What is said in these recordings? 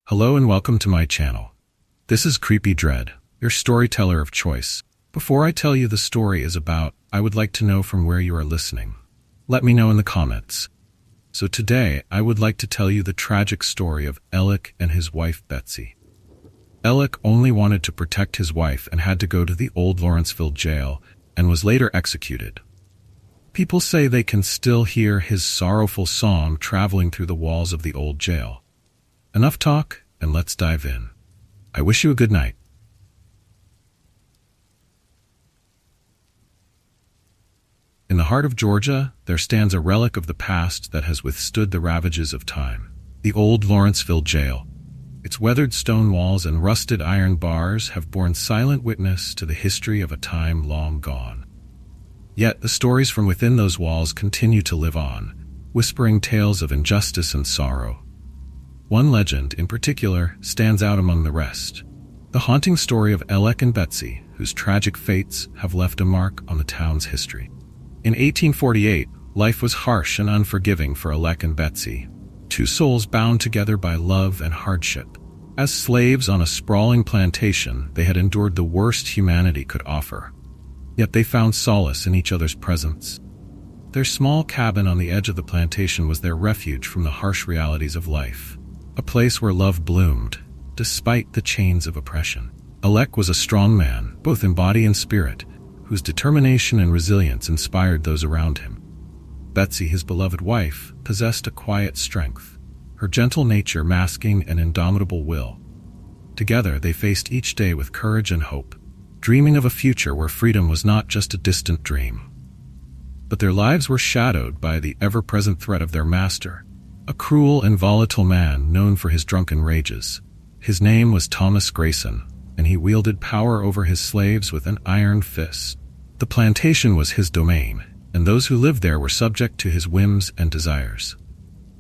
Hello and welcome to my channel. This is Creepy Dread, your storyteller of choice. Before I tell you the story is about, I would like to know from where you are listening. Let me know in the comments. So today, I would like to tell you the tragic story of Ellek and his wife Betsy. Ellek only wanted to protect his wife and had to go to the Old Lawrenceville Jail and was later executed. People say they can still hear his sorrowful song traveling through the walls of the old jail. Enough talk, and let's dive in. I wish you a good night. In the heart of Georgia, there stands a relic of the past that has withstood the ravages of time. The Old Lawrenceville Jail. Its weathered stone walls and rusted iron bars have borne silent witness to the history of a time long gone. Yet the stories from within those walls continue to live on, whispering tales of injustice and sorrow. One legend, in particular, stands out among the rest. The haunting story of Ellek and Betsy, whose tragic fates have left a mark on the town's history. In 1848, life was harsh and unforgiving for Ellek and Betsy, two souls bound together by love and hardship. As slaves on a sprawling plantation, they had endured the worst humanity could offer. Yet they found solace in each other's presence. Their small cabin on the edge of the plantation was their refuge from the harsh realities of life, a place where love bloomed, despite the chains of oppression. Ellek was a strong man, both in body and spirit, whose determination and resilience inspired those around him. Betsy, his beloved wife, possessed a quiet strength, her gentle nature masking an indomitable will. Together they faced each day with courage and hope, dreaming of a future where freedom was not just a distant dream. But their lives were shadowed by the ever-present threat of their master, a cruel and volatile man known for his drunken rages. His name was Thomas Grayson, and he wielded power over his slaves with an iron fist. The plantation was his domain, and those who lived there were subject to his whims and desires.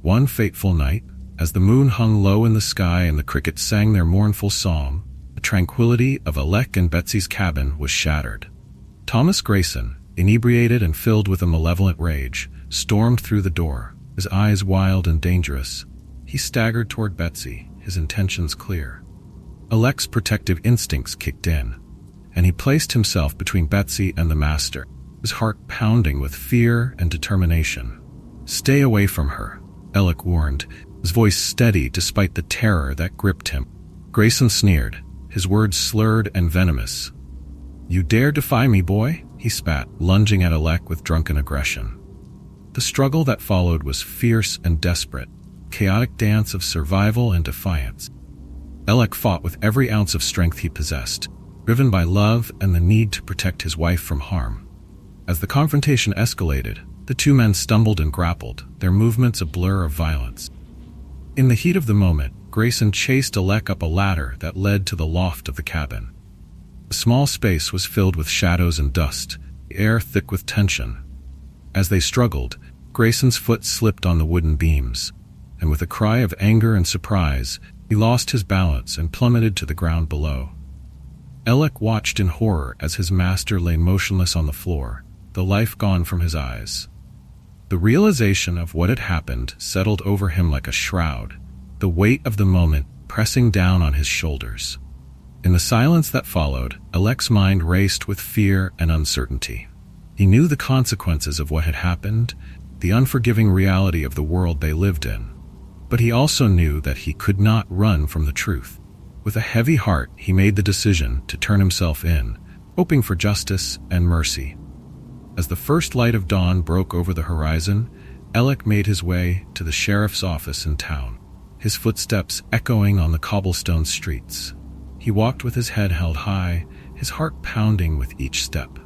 One fateful night, as the moon hung low in the sky and the crickets sang their mournful song, the tranquility of Ellek and Betsy's cabin was shattered. Thomas Grayson, inebriated and filled with a malevolent rage, stormed through the door, his eyes wild and dangerous. He staggered toward Betsy, his intentions clear. Ellek's protective instincts kicked in, and he placed himself between Betsy and the master, his heart pounding with fear and determination. "Stay away from her," Ellek warned, his voice steady despite the terror that gripped him. Grayson sneered, his words slurred and venomous. "You dare defy me, boy?" he spat, lunging at Ellek with drunken aggression. The struggle that followed was fierce and desperate, chaotic dance of survival and defiance. Ellek fought with every ounce of strength he possessed, driven by love and the need to protect his wife from harm. As the confrontation escalated, the two men stumbled and grappled, their movements a blur of violence. In the heat of the moment, Grayson chased Ellek up a ladder that led to the loft of the cabin. The small space was filled with shadows and dust, the air thick with tension. As they struggled, Grayson's foot slipped on the wooden beams, and with a cry of anger and surprise, he lost his balance and plummeted to the ground below. Ellek watched in horror as his master lay motionless on the floor, the life gone from his eyes. The realization of what had happened settled over him like a shroud, the weight of the moment pressing down on his shoulders. In the silence that followed, Ellek's mind raced with fear and uncertainty. He knew the consequences of what had happened, the unforgiving reality of the world they lived in. But he also knew that he could not run from the truth. With a heavy heart, he made the decision to turn himself in, hoping for justice and mercy. As the first light of dawn broke over the horizon, Ellek made his way to the sheriff's office in town, his footsteps echoing on the cobblestone streets. He walked with his head held high, his heart pounding with each step.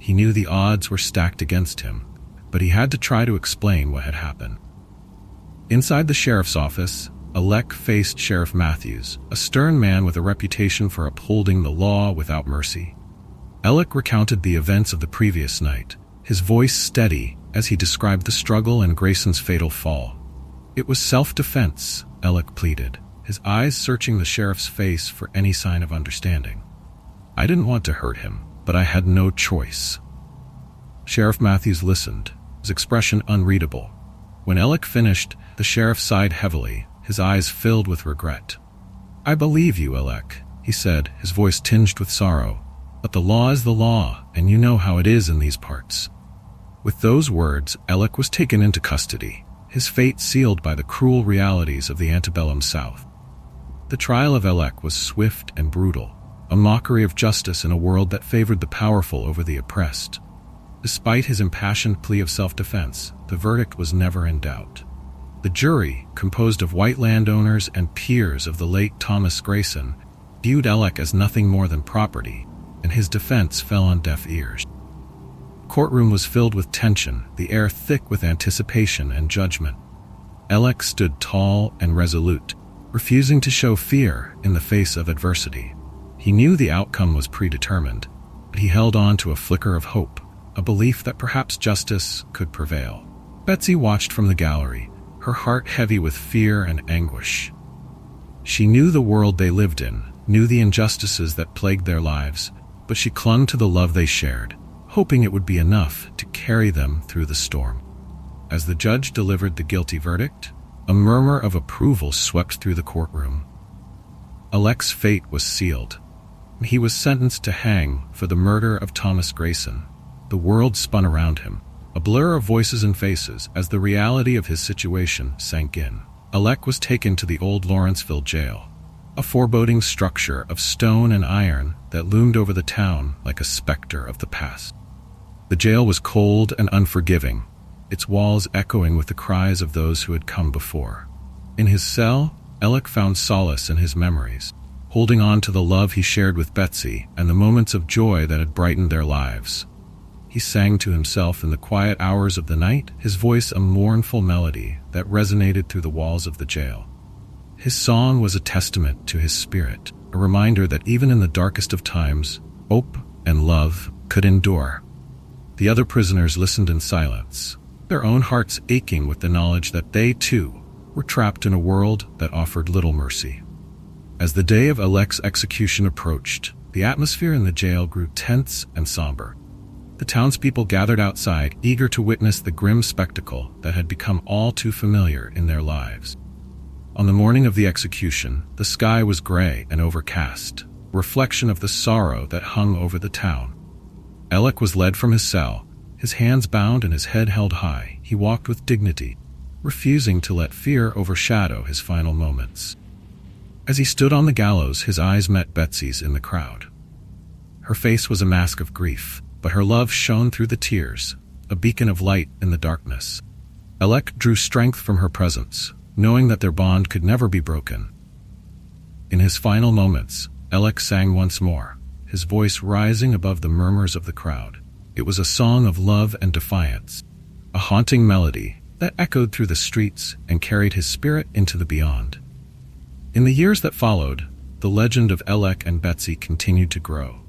He knew the odds were stacked against him, but he had to try to explain what had happened. Inside the sheriff's office, Ellek faced Sheriff Matthews, a stern man with a reputation for upholding the law without mercy. Ellek recounted the events of the previous night, his voice steady as he described the struggle and Grayson's fatal fall. "It was self-defense," Ellek pleaded, his eyes searching the sheriff's face for any sign of understanding. "I didn't want to hurt him, but I had no choice." Sheriff Matthews listened, his expression unreadable. When Ellek finished, the sheriff sighed heavily, his eyes filled with regret. "I believe you, Ellek," he said, his voice tinged with sorrow. "But the law is the law, and you know how it is in these parts." With those words, Ellek was taken into custody, his fate sealed by the cruel realities of the antebellum South. The trial of Ellek was swift and brutal, a mockery of justice in a world that favored the powerful over the oppressed. Despite his impassioned plea of self-defense, the verdict was never in doubt. The jury, composed of white landowners and peers of the late Thomas Grayson, viewed Ellek as nothing more than property, and his defense fell on deaf ears. The courtroom was filled with tension, the air thick with anticipation and judgment. Ellek stood tall and resolute, refusing to show fear in the face of adversity. He knew the outcome was predetermined, but he held on to a flicker of hope, a belief that perhaps justice could prevail. Betsy watched from the gallery, her heart heavy with fear and anguish. She knew the world they lived in, knew the injustices that plagued their lives, but she clung to the love they shared, hoping it would be enough to carry them through the storm. As the judge delivered the guilty verdict, a murmur of approval swept through the courtroom. Ellek's fate was sealed. He was sentenced to hang for the murder of Thomas Grayson. The world spun around him, a blur of voices and faces as the reality of his situation sank in. Ellek was taken to the Old Lawrenceville Jail, a foreboding structure of stone and iron that loomed over the town like a specter of the past. The jail was cold and unforgiving, its walls echoing with the cries of those who had come before. In his cell, Ellek found solace in his memories, holding on to the love he shared with Betsy and the moments of joy that had brightened their lives. He sang to himself in the quiet hours of the night, his voice a mournful melody that resonated through the walls of the jail. His song was a testament to his spirit, a reminder that even in the darkest of times, hope and love could endure. The other prisoners listened in silence, their own hearts aching with the knowledge that they, too, were trapped in a world that offered little mercy. As the day of Ellek's execution approached, the atmosphere in the jail grew tense and somber. The townspeople gathered outside, eager to witness the grim spectacle that had become all too familiar in their lives. On the morning of the execution, the sky was gray and overcast, a reflection of the sorrow that hung over the town. Ellek was led from his cell, his hands bound and his head held high. He walked with dignity, refusing to let fear overshadow his final moments. As he stood on the gallows, his eyes met Betsy's in the crowd. Her face was a mask of grief, but her love shone through the tears, a beacon of light in the darkness. Ellek drew strength from her presence, knowing that their bond could never be broken. In his final moments, Ellek sang once more, his voice rising above the murmurs of the crowd. It was a song of love and defiance, a haunting melody that echoed through the streets and carried his spirit into the beyond. In the years that followed, the legend of Ellek and Betsy continued to grow,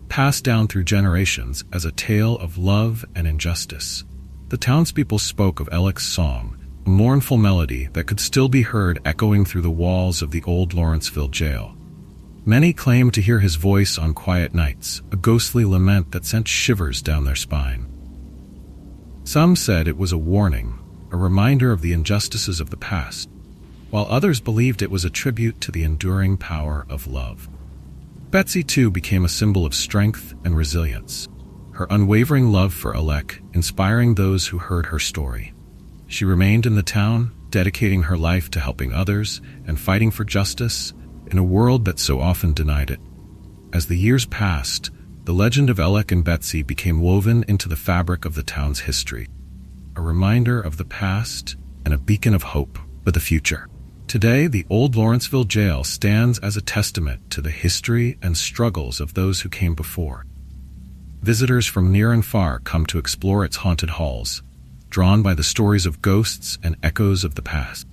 passed down through generations as a tale of love and injustice. The townspeople spoke of Ellek's song, a mournful melody that could still be heard echoing through the walls of the Old Lawrenceville Jail. Many claimed to hear his voice on quiet nights, a ghostly lament that sent shivers down their spine. Some said it was a warning, a reminder of the injustices of the past, while others believed it was a tribute to the enduring power of love. Betsy, too, became a symbol of strength and resilience, her unwavering love for Ellek inspiring those who heard her story. She remained in the town, dedicating her life to helping others and fighting for justice in a world that so often denied it. As the years passed, the legend of Ellek and Betsy became woven into the fabric of the town's history, a reminder of the past and a beacon of hope for the future. Today, the Old Lawrenceville Jail stands as a testament to the history and struggles of those who came before. Visitors from near and far come to explore its haunted halls, drawn by the stories of ghosts and echoes of the past.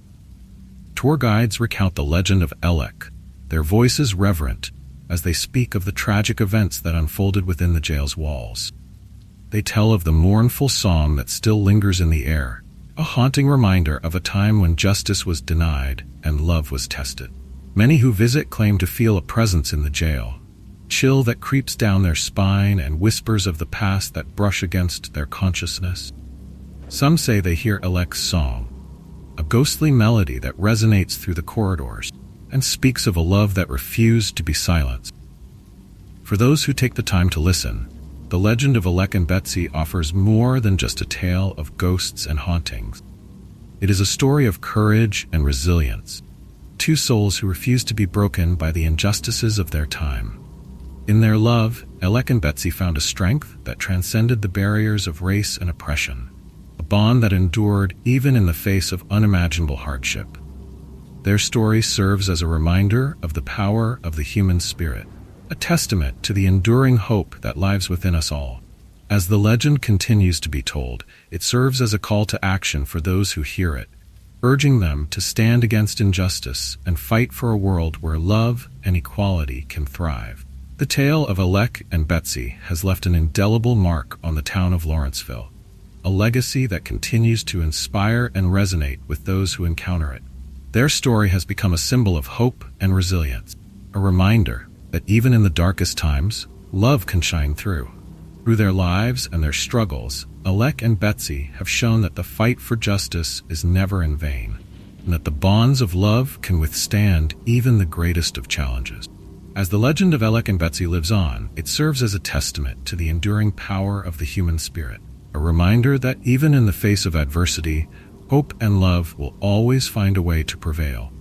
Tour guides recount the legend of Ellek, their voices reverent as they speak of the tragic events that unfolded within the jail's walls. They tell of the mournful song that still lingers in the air, a haunting reminder of a time when justice was denied and love was tested. Many who visit claim to feel a presence in the jail, chill that creeps down their spine and whispers of the past that brush against their consciousness. Some say they hear Ellek's song, a ghostly melody that resonates through the corridors, and speaks of a love that refused to be silenced. For those who take the time to listen, the legend of Ellek and Betsy offers more than just a tale of ghosts and hauntings. It is a story of courage and resilience, two souls who refused to be broken by the injustices of their time. In their love, Ellek and Betsy found a strength that transcended the barriers of race and oppression, a bond that endured even in the face of unimaginable hardship. Their story serves as a reminder of the power of the human spirit, a testament to the enduring hope that lies within us all. As the legend continues to be told, it serves as a call to action for those who hear it, urging them to stand against injustice and fight for a world where love and equality can thrive. The tale of Ellek and Betsy has left an indelible mark on the town of Lawrenceville, a legacy that continues to inspire and resonate with those who encounter it. Their story has become a symbol of hope and resilience, a reminder that even in the darkest times, love can shine through. Through their lives and their struggles, Ellek and Betsy have shown that the fight for justice is never in vain, and that the bonds of love can withstand even the greatest of challenges. As the legend of Ellek and Betsy lives on, it serves as a testament to the enduring power of the human spirit, a reminder that even in the face of adversity, hope and love will always find a way to prevail.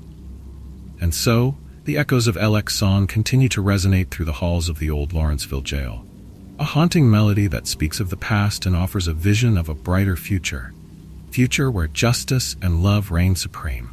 And so, the echoes of Ellek's song continue to resonate through the halls of the Old Lawrenceville Jail, a haunting melody that speaks of the past and offers a vision of a brighter future where justice and love reign supreme.